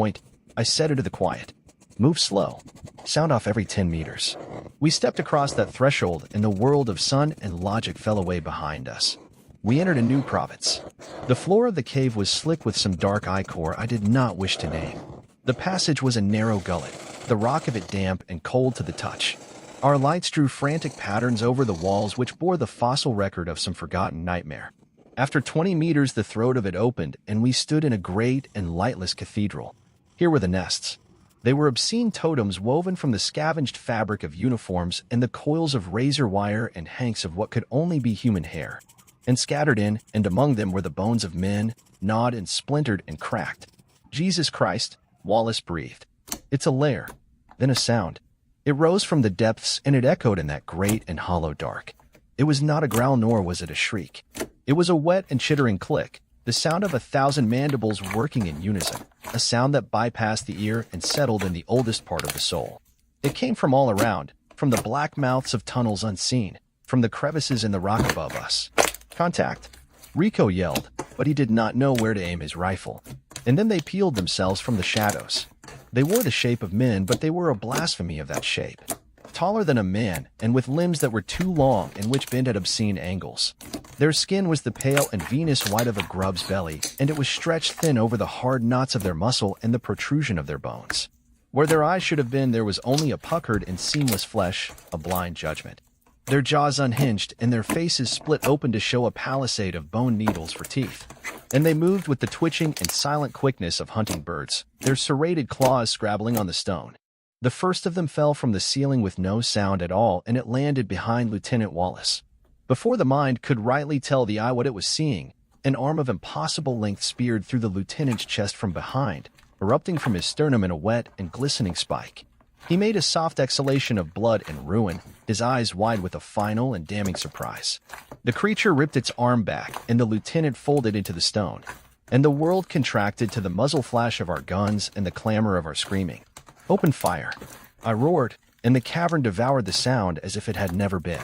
point, I said into the quiet, "Move slow. Sound off every 10 meters." We stepped across that threshold, and the world of sun and logic fell away behind us. We entered a new province. The floor of the cave was slick with some dark ichor I did not wish to name. The passage was a narrow gullet, the rock of it damp and cold to the touch. Our lights drew frantic patterns over the walls which bore the fossil record of some forgotten nightmare. After 20 meters the throat of it opened, and we stood in a great and lightless cathedral. Here were the nests. They were obscene totems woven from the scavenged fabric of uniforms and the coils of razor wire and hanks of what could only be human hair. And scattered in and among them were the bones of men, gnawed and splintered and cracked. "Jesus Christ," Wallace breathed. "It's a lair." Then a sound. It rose from the depths, and it echoed in that great and hollow dark. It was not a growl, nor was it a shriek. It was a wet and chittering click, the sound of 1,000 mandibles working in unison, a sound that bypassed the ear and settled in the oldest part of the soul. It came from all around, from the black mouths of tunnels unseen, from the crevices in the rock above us. "Contact!" Rico yelled, but he did not know where to aim his rifle. And then they peeled themselves from the shadows. They wore the shape of men, but they were a blasphemy of that shape. Taller than a man, and with limbs that were too long and which bent at obscene angles. Their skin was the pale and venous white of a grub's belly, and it was stretched thin over the hard knots of their muscle and the protrusion of their bones. Where their eyes should have been, there was only a puckered and seamless flesh, a blind judgment. Their jaws unhinged, and their faces split open to show a palisade of bone needles for teeth. And they moved with the twitching and silent quickness of hunting birds, their serrated claws scrabbling on the stone. The first of them fell from the ceiling with no sound at all, and it landed behind Lieutenant Wallace. Before the mind could rightly tell the eye what it was seeing, an arm of impossible length speared through the lieutenant's chest from behind, erupting from his sternum in a wet and glistening spike. He made a soft exhalation of blood and ruin, his eyes wide with a final and damning surprise. The creature ripped its arm back, and the lieutenant folded into the stone, and the world contracted to the muzzle flash of our guns and the clamor of our screaming. "Open fire!" I roared, and the cavern devoured the sound as if it had never been.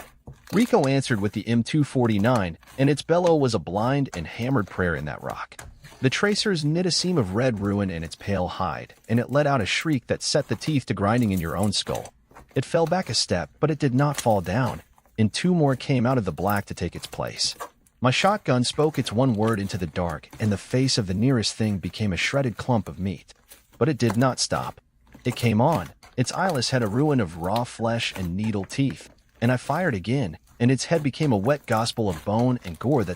Rico answered with the M249, and its bellow was a blind and hammered prayer in that rock. The tracers knit a seam of red ruin in its pale hide, and it let out a shriek that set the teeth to grinding in your own skull. It fell back a step, but it did not fall down, and two more came out of the black to take its place. My shotgun spoke its one word into the dark, and the face of the nearest thing became a shredded clump of meat. But it did not stop. It came on. Its eyeless had a ruin of raw flesh and needle teeth, and I fired again, and its head became a wet gospel of bone and gore that